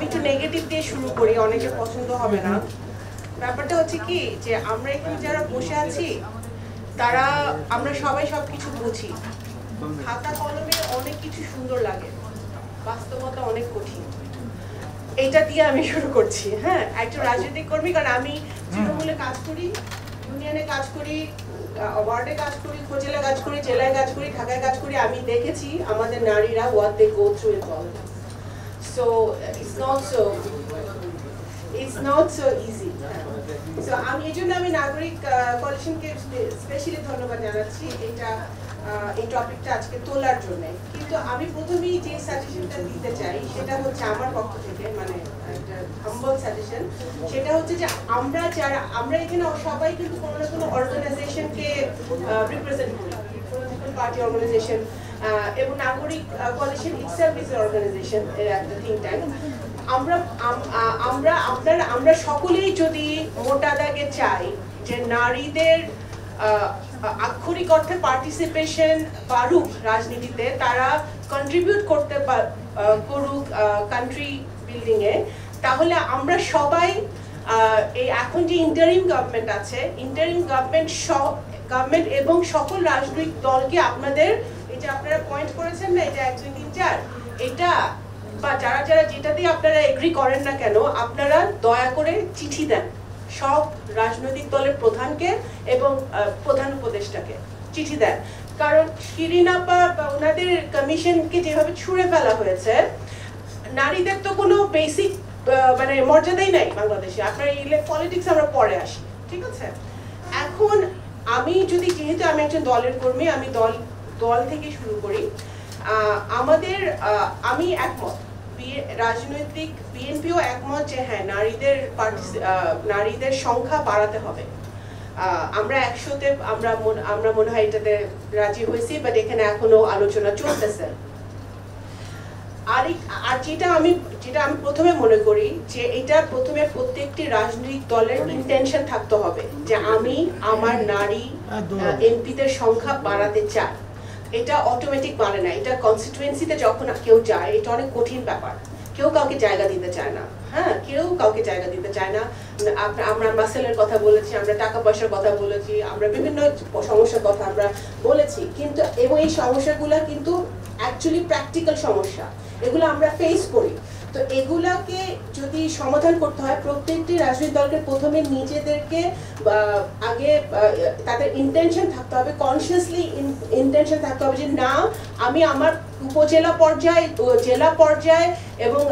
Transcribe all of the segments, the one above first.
আমি একটু নেগেটিভ দিয়ে শুরু করি, অনেকে পছন্দ হবে না। ব্যাপারটা হচ্ছে কি যে আমরা এখানে যারা বসে আছি তারা আমরা সবাই সবকিছু বুঝি, খাতা কলমে অনেক কিছু সুন্দর লাগে, বাস্তবতা অনেক কঠিন। এইটা দিয়ে আমি শুরু করছি। হ্যাঁ, একজন রাজনৈতিক কর্মী, কারণ আমি তৃণমূলে কাজ করি, ইউনিয়নে কাজ করি, ওয়ার্ডে কাজ করি, উপজেলায় কাজ করি, জেলায় কাজ করি, ঢাকায় কাজ করি। আমি দেখেছি আমাদের নারীরা what they go through in politics. So it's not so easy. So আমি এই জন্য আমি নাগরিক কোয়ালিশনকে স্পেশালি ধন্যবাদ জানাচ্ছি এই টপিকটা আজকে তোলার জন্য। কিন্তু আমি প্রথমেই যে সাজেশনটা দিতে চাই সেটা হচ্ছে আমার পক্ষ থেকে, মানে একটা হাম্বল সাজেশন। সেটা হচ্ছে যে আমরা এখানে সবাই কিন্তু কোনো না কোনো অর্গানাইজেশনকে রিপ্রেজেন্ট করি, পলিটিক্যাল পার্টি অর্গানাইজেশন, এবং নাগরিক কোয়ালিশন ইটসেলফ ইজ অর্গানাইজেশন এর একটা থিঙ্ক ট্যাঙ্ক। আমরা সকলেই যদি মোটা দাগে চাই যে নারীদের আক্ষরিক অর্থে পার্টিসিপেশন বাড়ুক রাজনীতিতে, তারা কন্ট্রিবিউট করুক কান্ট্রি বিল্ডিং এ, তাহলে আমরা সবাই এই এখন যে ইন্টারিম গভর্নমেন্ট আছে, ইন্টারিম গভর্নমেন্ট এবং সকল রাজনৈতিক দলকে আপনাদের এই যে আপনারা পয়েন্ট করেছেন না, এটা 1 2 3 4, এটা বা যারা যেটাতেই আপনারা এগ্রি করেন না কেন, আপনারা দয়া করে চিঠি দেন সব রাজনৈতিক দলের প্রধানকে এবং প্রধান উপদেষ্টাকে চিঠি দেন। কারণ শিরিন আপা বা ওনাদের কমিশনকে যেভাবে ছুঁড়ে ফেলা হয়েছে, নারীদের তো কোনো বেসিক মানে মর্যাদাই নাই বাংলাদেশে। আপনার পলিটিক্স আমরা পরে আসি, ঠিক আছে? এখন যেহেতু আমি একজন দলের কর্মী, আমি দল থেকে শুরু করি। আমি একমত, রাজনৈতিক বিএনপিও একমত যে হ্যাঁ, নারীদের সংখ্যা বাড়াতে হবে। আমরা 100-তে আমরা মনে হয় এটাতে রাজি হয়েছি, বাট এখানে এখনো আলোচনা চলতেছে। আর যেটা আমি প্রথমে মনে করি যে এটা প্রথমে প্রত্যেকটি রাজনৈতিক দলের ইন্টেনশন থাকতে হবে যে আমি আমার নারী এমপিদের সংখ্যা বাড়াতে চাই। এটা অটোমেটিক বাড়ে না, এটা কনস্টিটুয়েন্সিতে যখন কেউ যায় এটা অনেক কঠিন ব্যাপার, কেউ কাউকে জায়গা দিতে চায় না। হ্যাঁ, কেউ কাউকে জায়গা দিতে চায় না। আমরা মাসেলের কথা বলেছি, আমরা টাকা পয়সার কথা বলেছি, আমরা বিভিন্ন সমস্যার কথা আমরা বলেছি, কিন্তু এবং এই সমস্যাগুলো কিন্তু অ্যাকচুয়ালি প্র্যাকটিক্যাল সমস্যা, এগুলো আমরা ফেস করি। তো এগুলাকে যদি সমাধান করতে হয়, প্রত্যেকটি রাজনৈতিক দলকে প্রথমে নিজেদেরকে আগে তাদের ইন্টেনশন থাকতে হবে, কনসিয়াসলি ইন্টেনশন থাকতে হবে যে না, আমি আমার উপজেলা পর্যায়ে, জেলা পর্যায়ে এবং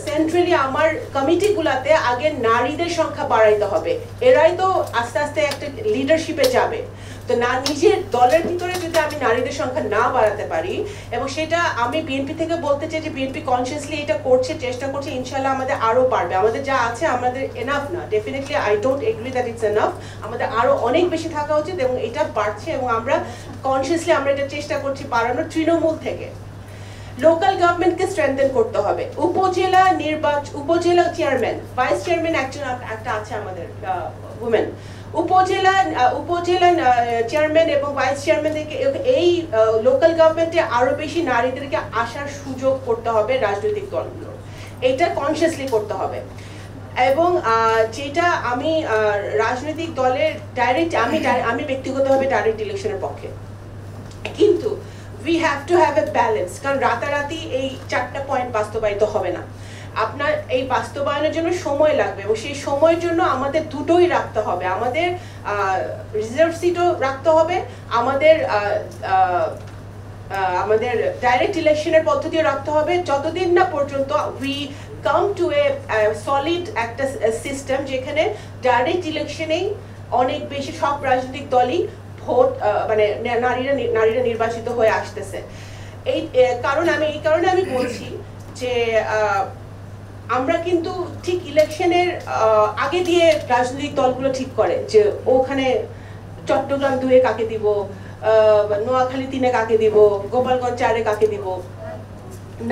সেন্ট্রালি আমার কমিটিগুলোতে আগে নারীদের সংখ্যা বাড়াইতে হবে। এরাই তো আস্তে আস্তে একটা লিডারশিপে যাবে। তো নিজের দলের ভিতরে যদি আমি নারীদের সংখ্যা না বাড়াতে পারি, এবং সেটা আমি বিএনপি থেকে বলতে চাই যে বিএনপি কনসিয়াসলি এটা করছে, চেষ্টা করছে, ইনশাল্লাহ আমাদের আরো বাড়বে। আমাদের যা আছে আমাদের এনাফ না, definitely I don't agri that it's enough, আমাদের আরো অনেক বেশি থাকা উচিত, এবং এটা বাড়ছে এবং আমরা কনসিয়াসলি আমরা এটা চেষ্টা করছি বাড়ানোর তৃণমূল থেকে। লোকাল গভর্নমেন্টকে স্ট্রেংথেন করতে হবে। উপজেলা চেয়ারম্যান, ভাইস চেয়ারম্যান একটা আছে আমাদের উমেন, উপজেলা চেয়ারম্যান এবং ভাইস চেয়ারম্যানদেরকে এই লোকাল গভর্নমেন্টে আরো বেশি নারীদেরকে আসার সুযোগ করতে হবে রাজনৈতিক দলগুলোর, এটা কনসিয়াসলি করতে হবে। এবং যেটা আমি রাজনৈতিক দলের আমি ব্যক্তিগতভাবে ডাইরেক্ট ইলেকশনের পক্ষে, কিন্তু we have to have a balance, কারণ রাতারাতি এই 4টা পয়েন্ট বাস্তবায়িত হবে না। আপনার এই বাস্তবায়নের জন্য সময় লাগবে, এবং সেই সময়ের জন্য আমাদের দুটোই রাখতে হবে, আমাদের রিজার্ভ সিটও রাখতে হবে, আমাদের ডাইরেক্ট ইলেকশনের পদ্ধতিও রাখতে হবে, যতদিন না পর্যন্ত we come to a solid একটা সিস্টেম যেখানে ডাইরেক্ট ইলেকশনেই অনেক বেশি সব রাজনৈতিক দলই ভোট মানে নারীরা নির্বাচিত হয়ে আসতেছে। এই কারণে আমি বলছি যে আমরা কিন্তু ঠিক ইলেকশনের আগে দিয়ে রাজনৈতিক দলগুলো ঠিক করে যে ওখানে চট্টগ্রাম 2-এ কাকে দিব, নোয়াখালী 3-এ কাকে দিব, গোপালগঞ্জ 4-এ কাকে দিব।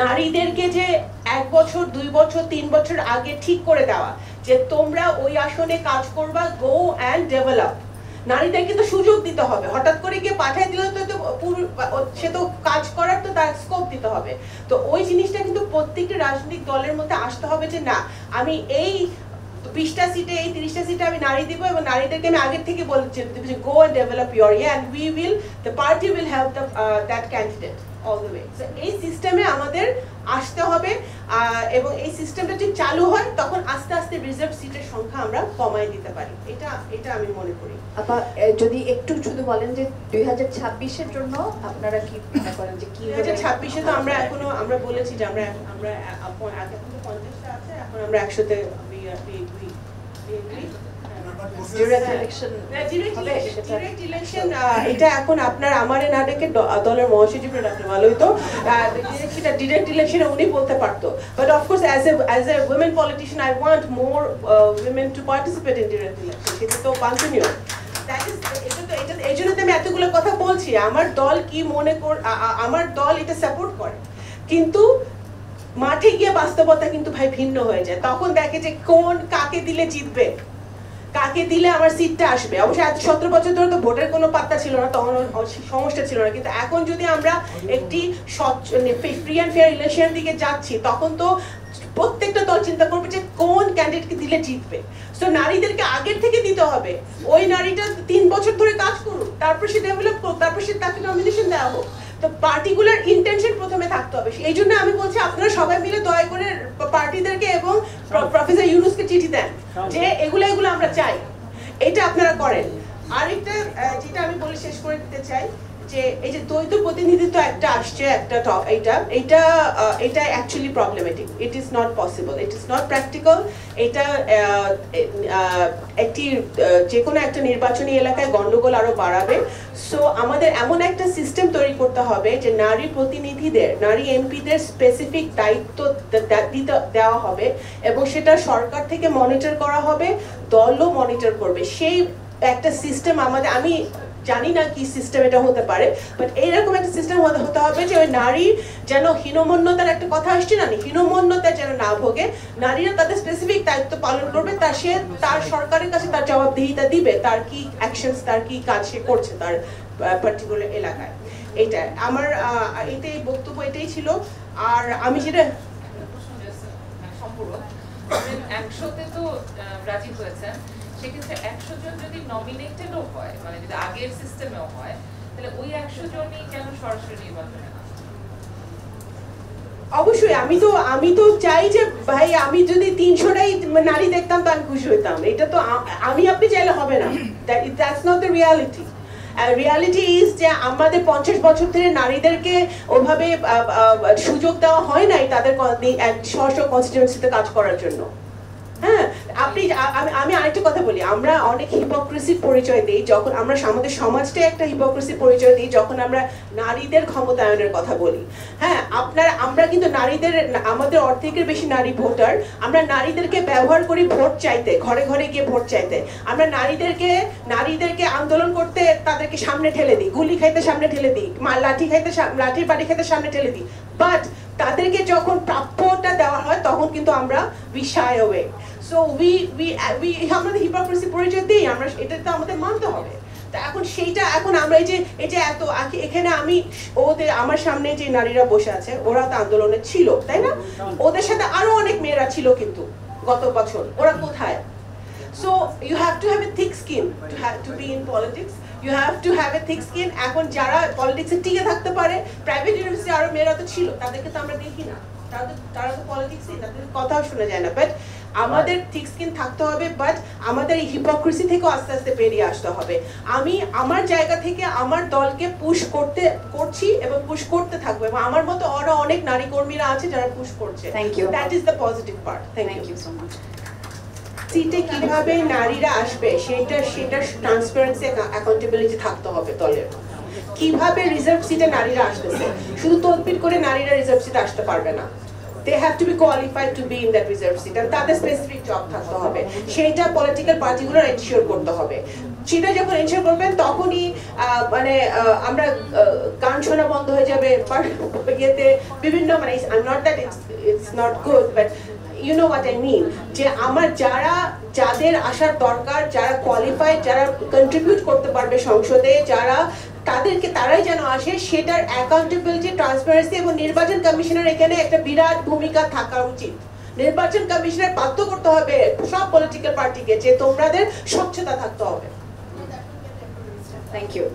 নারীদেরকে যে 1 বছর 2 বছর 3 বছর আগে ঠিক করে দেওয়া যে তোমরা ওই আসনে কাজ করবা, গো অ্যান্ড ডেভেলপ, নারীদেরকে তো সুযোগ দিতে হবে, হঠাৎ করে গিয়ে পাঠিয়ে দিলে তো সে তো কাজ করার তো তার স্কোপ দিতে হবে। তো ওই জিনিসটা কিন্তু প্রত্যেকটা রাজনৈতিক দলের মধ্যে আসতে হবে যে না, আমি এই 20টা সিটে এই 30টা সিটে আমি নারী দিব, এবং নারীদেরকে আমি আগের থেকে বলছি go and develop your and we will, the party will help that candidate all the way. So এই সিস্টেমে আমাদের আসতে হবে, এবং এই সিস্টেমটা যদি চালু হয় তখন আস্তে আস্তে রিজার্ভ সিটের সংখ্যা আমরা কমায় দিতে পারি। এটা আমি মনে করি। আপা যদি একটু শুধু বলেন যে 2026-এর জন্য আপনারা কি মনে করেন যে কি 2026-এ তো আমরা বলেছি যে আমরা আগে তো 50টা আছে, এখন আমরা 100তে ডিরেক্ট ইলেকশন এটা এখন আপনার আমার নাটকে দলের মহাসচিব ডক্টর মালয়িত সেটা ডিরেক্ট ইলেকশনে উনি বলতে পারতো, but of course as a women politician I want more women to participate in direct election. সেটা তো বাঞ্ছনীয়। এই জন্য আমি এতগুলো কথা বলছি। আমার দল কি মনে আমার দল এটা সাপোর্ট করে, কিন্তু মাঠে গিয়ে বাস্তবতা কিন্তু ভাই ভিন্ন হয়ে যায়। তখন দেখে যে কাকে দিলে জিতবে, কাকে দিলে আমার সিটটা আসবে। অবশ্যই 17 বছর ধরে তো ভোটের কোনো পাত্তা ছিল না, তখন সমস্যা ছিল না, কিন্তু এখন যদি আমরা একটি ফ্রি অ্যান্ড ফেয়ার ইলেকশনের দিকে যাচ্ছি, তখন তো প্রত্যেকটা দল চিন্তা করবে যে কোন ক্যান্ডিডেটকে দিলে জিতবে। সো নারীদেরকে আগের থেকে দিতে হবে, ওই নারীটা 3 বছর ধরে কাজ করুক, তারপর সে ডেভেলপ করুক, তারপর সে তাকে নমিনেশন দেওয়া হোক। তো পার্টিকুলার ইন্টেনশন প্রথমে থাকতে হবে। এই জন্য আমি বলছি আপনারা সবাই মিলে দয়া করে পার্টিদেরকে এবং প্রফেসর ইউনুসকে চিঠি দেন যে এগুলো আমরা চাই, এটা আপনারা করেন। আরেকটা যেটা আমি বলে শেষ করে দিতে চাই যে এই যে দ্বৈত প্রতিনিধিত্ব একটা আসছে, এটা actually problematic. It is not possible, it is not practical. এটা একটি যে কোনো একটা নির্বাচনী এলাকায় গন্ডগোল আরো বাড়াবে। সো আমাদের এমন একটা সিস্টেম তৈরি করতে হবে যে নারী প্রতিনিধিদের, নারী এমপিদের স্পেসিফিক দায়িত্ব দেওয়া হবে, এবং সেটা সরকার থেকে মনিটর করা হবে, দলও মনিটর করবে। সেই একটা সিস্টেম আমাদের, আমি জানি না কি সিস্টেম এটা হতে পারে, বাট এইরকম একটা সিস্টেম হতে হবে যে ওই নারী যেন হীনমন্যতার একটা কথা আসছে না, হীনমন্যতা যেন না ভোগে। নারীরা তাদের স্পেসিফিক দায়িত্ব পালন করবে, তার সরকারের কাছে তার জবাবদিহিতা দিবে, তার কি অ্যাকশনস, তার কি কাজ সে করছে তার পার্টিকুলার এলাকায়। এইটা আমার এটাই বক্তব্য, এটাই ছিল। আর আমি যেটা সম্পূর্ণ 100তে তো রাজি হয়েছেন, সেক্ষেত্রে 100 জন যদি নমিনেটেডও হয়, মানে যদি আগের সিস্টেমেও হয়, তাহলে ওই 100 জনই কেন সরাসরি নির্বাচনে না? অবশ্যই আমি তো চাই যে ভাই আমি যদি 300টাই নারী দেখতাম তো আমি খুশি হইতাম। এটা তো আমি আপনি চাইলে হবে না, that's not the reality. Reality is যে আমাদের 50 বছর ধরে নারীদেরকে ওভাবে সুযোগ দেওয়া হয় নাই তাদের স্ব কনস্টিটিউয়েন্সিতে কাজ করার জন্য। হ্যাঁ, আমি আরেকটা কথা বলি, আমরা অনেক হিপোক্রেসির পরিচয় দিই যখন আমরা আমাদের সমাজটাই একটা হিপোক্রেসির পরিচয় দিই যখন আমরা নারীদের ক্ষমতায়নের কথা বলি। হ্যাঁ, আমরা কিন্তু নারীদের, আমাদের অর্ধেকের বেশি নারী ভোটার, আমরা নারীদেরকে ব্যবহার করি ভোট চাইতে, ঘরে ঘরে গিয়ে ভোট চাইতে। আমরা নারীদেরকে আন্দোলন করতে তাদেরকে সামনে ঠেলে দিই, গুলি খাইতে সামনে ঠেলে দিই, লাঠির বাড়ি খাইতে সামনে ঠেলে দিই, বাট তাদেরকে যখন প্রাপ্যটা দেওয়া হয় তখন কিন্তু আমরা we shy away. So আমাদের হিপোক্রেসি পরিচয় দিই, আমরা এটা তো আমাদের মানতে হবে। তা এখন আমরা এই যে এত এখানে আমার সামনে যে নারীরা বসে আছে ওরা তো আন্দোলনে ছিল, তাই না? ওদের সাথে আরো অনেক মেয়েরা ছিল কিন্তু গত বছর, ওরা কোথায়? So you have to have a thick skin to be in politics. You have to have a thick skin. এখন যারা পলিটিক্সে টিকে থাকতে পারে, প্রাইভেট ইউনিভার্সিটি আরো মেয়েরা তো ছিল, তাদেরকে তো আমরা দেখি না, তারা তো পলিটিক্সে, তাদের কথাও শোনা যায় না। বাট আমাদের থিক স্কিন থাকতে হবে, বাট আমাদের এই হিপোক্রেসি থেকে আস্তে আস্তে বেরিয়ে আসতে হবে। আমি আমার জায়গা থেকে আমার দলকে পুশ করছি এবং পুশ করতে থাকবো, এবং আমার মতো আরো অনেক নারী কর্মীরা আছে যারা পুশ করছে। Thank you, that is the positive part. Thank you so much. সিটে কিভাবে নারীরা আসবে সেটা ট্রান্সপারেন্সি, অ্যাকাউন্টেবিলিটি থাকতে হবে দলের। কিভাবে রিজার্ভ সিটে নারীরা আসতেছে, শুধু তদবির করে নারীরা রিজার্ভ সিটে আসতে পারবে না। They have to be qualified to be in that reserve seat, and তাদের স্পেসিফিক জব থাকতে হবে, সেইটা পলিটিক্যাল পার্টিগুলো এনশিওর করতে হবে। সেটা যখন এনশিওর করবেন তখনই মানে আমরা গান শোনা বন্ধ হয়ে যাবে, ইয়েতে বিভিন্ন, মানে I am not that it's not good, but you know what I mean, যে আমার যাদের আসার দরকার, যারা কোয়ালিফাইড, যারা কন্ট্রিবিউট করতে পারবে সংসদে, তারাই যেন আসে, সেটার অ্যাকাউন্টেবিলিটি, ট্রান্সপারেন্সি এবং নির্বাচন কমিশনের এখানে একটা বিরাট ভূমিকা থাকা উচিত। নির্বাচন কমিশনের বাধ্য করতে হবে সব পলিটিক্যাল পার্টিকে যে তোমাদের স্বচ্ছতা থাকতে হবে। Thank you.